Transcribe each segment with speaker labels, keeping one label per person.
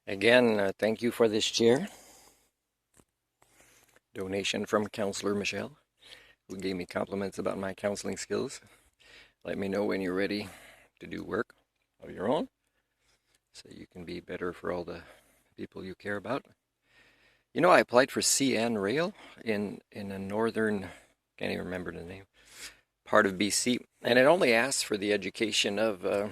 Speaker 1: Again, thank you for this chair. Donation from Counselor Michelle, who gave me compliments about my counseling skills. Let me know when you're ready to do work of your own so you can be better for all the people you care about. You know, I applied for CN Rail in a northern, can't even remember the name, part of BC, and it only asks for the education of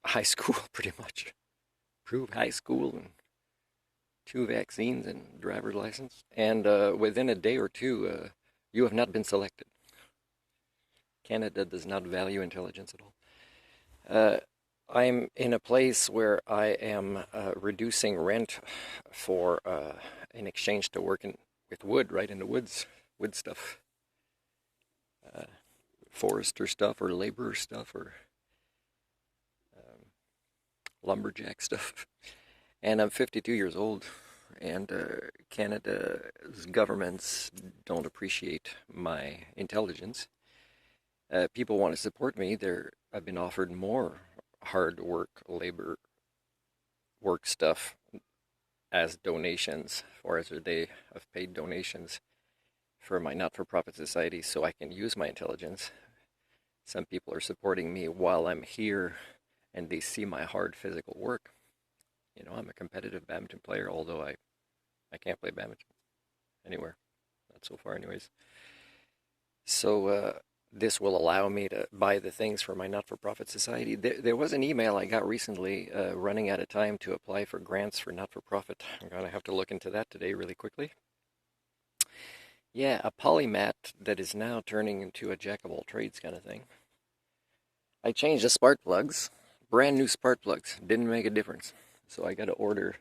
Speaker 1: high school, pretty much. Prove high school and 2 vaccines and driver's license, and within a day or two, you have not been selected. Canada does not value intelligence at all. I'm in a place where I am reducing rent for in exchange to working with wood, right in the woods, wood stuff, forester stuff, or laborer stuff, or lumberjack stuff. And I'm 52 years old, and Canada's governments don't appreciate my intelligence. People want to support me. I've been offered more hard work, labor work stuff as donations, or as they have paid donations for my not-for-profit society so I can use my intelligence. Some people are supporting me while I'm here, and they see my hard physical work. You know, I'm a competitive badminton player, although I can't play badminton anywhere. Not so far anyways. So this will allow me to buy the things for my not-for-profit society. There was an email I got recently running out of time to apply for grants for not-for-profit. I'm going to have to look into that today really quickly. Yeah, a polymath that is now turning into a jack-of-all-trades kind of thing. I changed the spark plugs. Brand new spark plugs. Didn't make a difference. So I got to order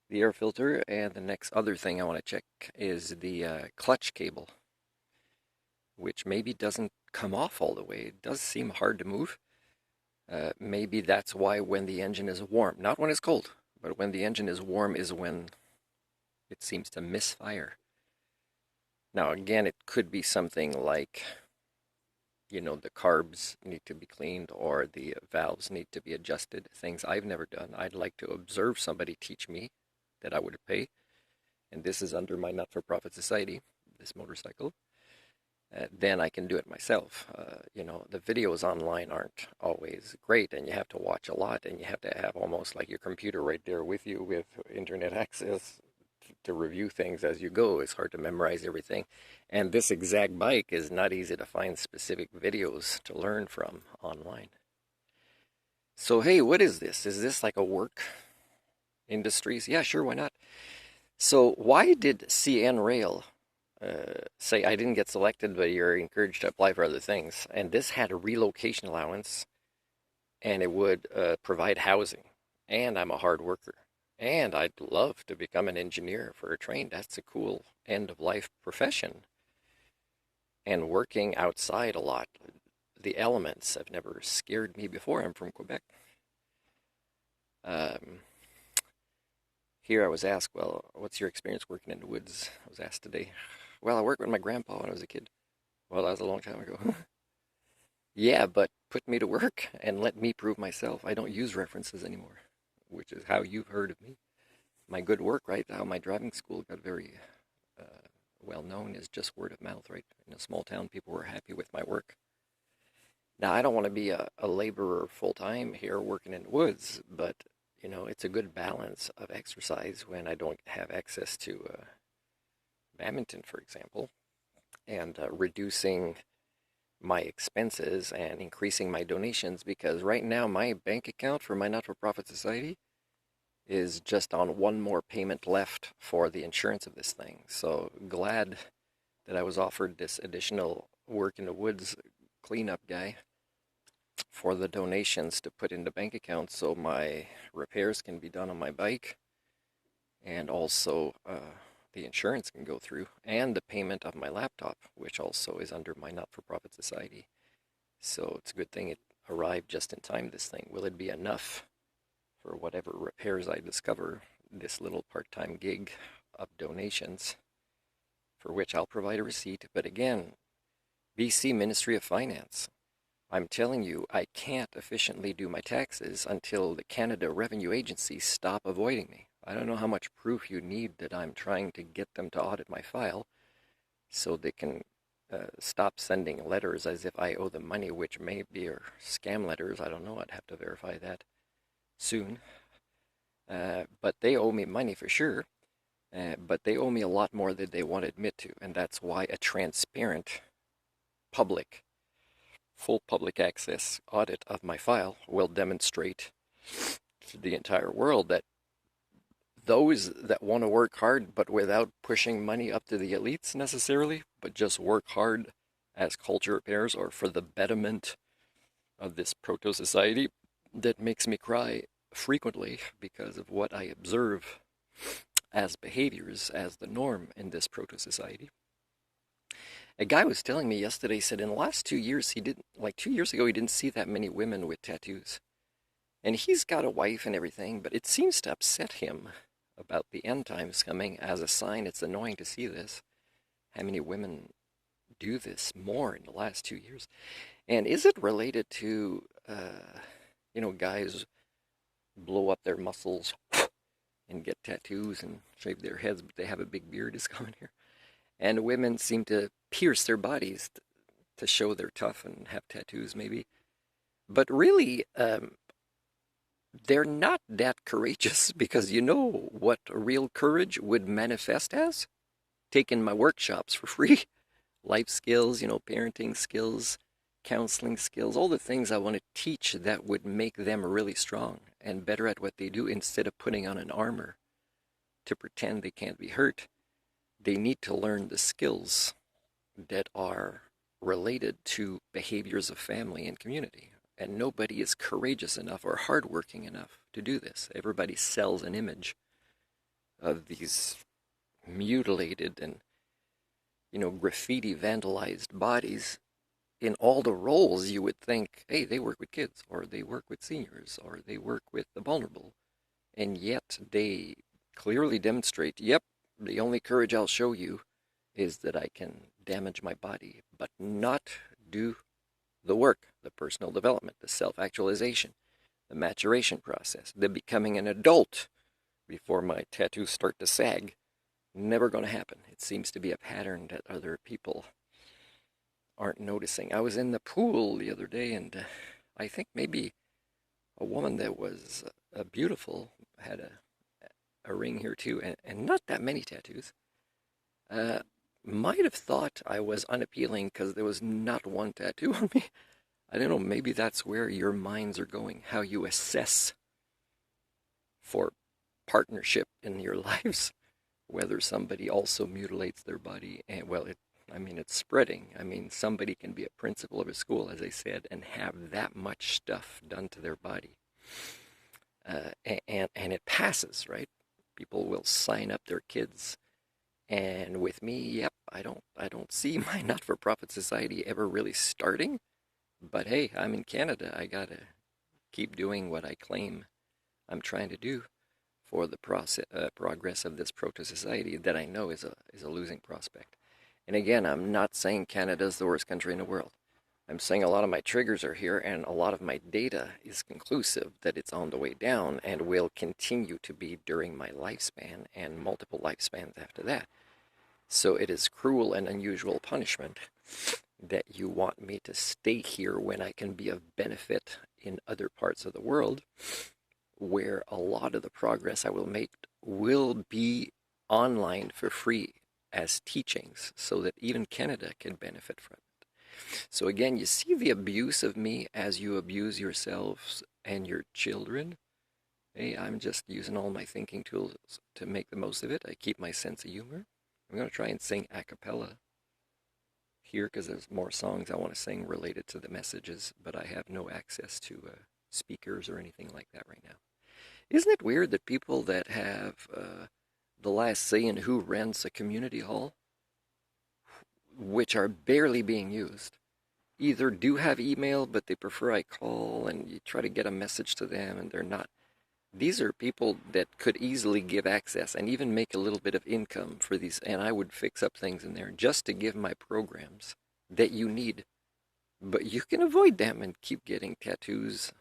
Speaker 1: the air filter, and the next other thing I want to check is the clutch cable, which maybe doesn't come off all the way. It does seem hard to move. Maybe that's why when the engine is warm, not when it's cold, but when the engine is warm is when it seems to misfire. Now again, it could be something like, you know, the carbs need to be cleaned or the valves need to be adjusted, things I've never done. I'd like to observe somebody teach me that I would pay, and this is under my not-for-profit society, this motorcycle. Then I can do it myself. You know, the videos online aren't always great, and you have to watch a lot, and you have to have almost like your computer right there with you with internet access to review things as you go. It's hard to memorize everything. And this exact bike is not easy to find specific videos to learn from online. So, hey, what is this? Is this like a work industries? Yeah, sure, why not? So, why did CN Rail say I didn't get selected, but you're encouraged to apply for other things? And this had a relocation allowance, and it would provide housing. And I'm a hard worker. And I'd love to become an engineer for a train. That's a cool end-of-life profession. And working outside a lot. The elements have never scared me before. I'm from Quebec. Here I was asked, well, what's your experience working in the woods? I was asked today. Well, I worked with my grandpa when I was a kid. Well, that was a long time ago. Yeah, but put me to work and let me prove myself. I don't use references anymore, which is how you've heard of me. My good work, right? How my driving school got very well known is just word of mouth, right? In a small town, people were happy with my work. Now, I don't want to be a laborer full-time here working in the woods, but, you know, it's a good balance of exercise when I don't have access to badminton, for example, and reducing my expenses and increasing my donations, because right now my bank account for my not-for-profit society is just on one more payment left for the insurance of this thing. So glad that I was offered this additional work in the woods cleanup guy for the donations to put in the bank account so my repairs can be done on my bike, and also the insurance can go through, and the payment of my laptop, which also is under my not-for-profit society. So it's a good thing it arrived just in time, this thing. Will it be enough for whatever repairs I discover, this little part-time gig of donations, for which I'll provide a receipt? But again, BC Ministry of Finance, I'm telling you, I can't efficiently do my taxes until the Canada Revenue Agency stop avoiding me. I don't know how much proof you need that I'm trying to get them to audit my file so they can stop sending letters as if I owe them money, which may be scam letters. I don't know. I'd have to verify that soon. But they owe me money for sure. But they owe me a lot more than they want to admit to. And that's why a transparent public full public access audit of my file will demonstrate to the entire world that those that want to work hard but without pushing money up to the elites necessarily, but just work hard as culture repairs or for the betterment of this proto-society that makes me cry frequently because of what I observe as behaviors, as the norm in this proto-society. A guy was telling me yesterday, said in the last 2 years, he didn't, like 2 years ago, he didn't see that many women with tattoos. And he's got a wife and everything, but it seems to upset him about the end times coming as a sign. It's annoying to see this, how many women do this more in the last 2 years. And is it related to, guys blow up their muscles and get tattoos and shave their heads, but they have a big beard is coming here. And women seem to pierce their bodies to show they're tough and have tattoos, maybe. But really, they're not that courageous because you know what real courage would manifest as? Taking my workshops for free. Life skills, parenting skills, counseling skills, all the things I want to teach that would make them really strong and better at what they do instead of putting on an armor to pretend they can't be hurt. They need to learn the skills that are related to behaviors of family and community. And nobody is courageous enough or hardworking enough to do this. Everybody sells an image of these mutilated and, graffiti vandalized bodies in all the roles. You would think, hey, they work with kids, or they work with seniors, or they work with the vulnerable. And yet they clearly demonstrate, yep, the only courage I'll show you is that I can damage my body, but not do the work, the personal development, the self-actualization, the maturation process, the becoming an adult before my tattoos start to sag. Never going to happen. It seems to be a pattern that other people aren't noticing. I was in the pool the other day, and I think maybe a woman that was beautiful had a ring here too, and not that many tattoos. Might have thought I was unappealing because there was not one tattoo on me. I don't know, maybe that's where your minds are going, how you assess for partnership in your lives, whether somebody also mutilates their body. And well, it's spreading. Somebody can be a principal of a school, as I said, and have that much stuff done to their body. And it passes, right? People will sign up their kids. And with me, yep, I don't see my not-for-profit society ever really starting. But hey, I'm in Canada. I gotta keep doing what I claim I'm trying to do for the progress of this proto-society that I know is a losing prospect. And again, I'm not saying Canada's the worst country in the world. I'm saying a lot of my triggers are here, and a lot of my data is conclusive that it's on the way down and will continue to be during my lifespan and multiple lifespans after that. So it is cruel and unusual punishment that you want me to stay here when I can be of benefit in other parts of the world, where a lot of the progress I will make will be online for free as teachings, so that even Canada can benefit from it. So again, you see the abuse of me as you abuse yourselves and your children. Hey, I'm just using all my thinking tools to make the most of it. I keep my sense of humor. I'm going to try and sing a cappella here because there's more songs I want to sing related to the messages, but I have no access to speakers or anything like that right now. Isn't it weird that people that have the last say in who rents a community hall, which are barely being used, either do have email, but they prefer I call, and you try to get a message to them, and they're not. These are people that could easily give access and even make a little bit of income for these, and I would fix up things in there just to give my programs that you need But you can avoid them and keep getting tattoos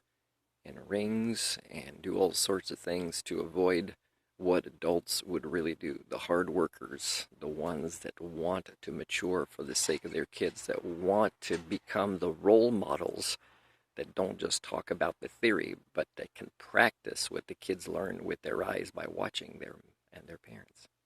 Speaker 1: and rings and do all sorts of things to avoid what adults would really do. The hard workers, the ones that want to mature for the sake of their kids, that want to become the role models that don't just talk about the theory, but that can practice what the kids learn with their eyes by watching them and their parents.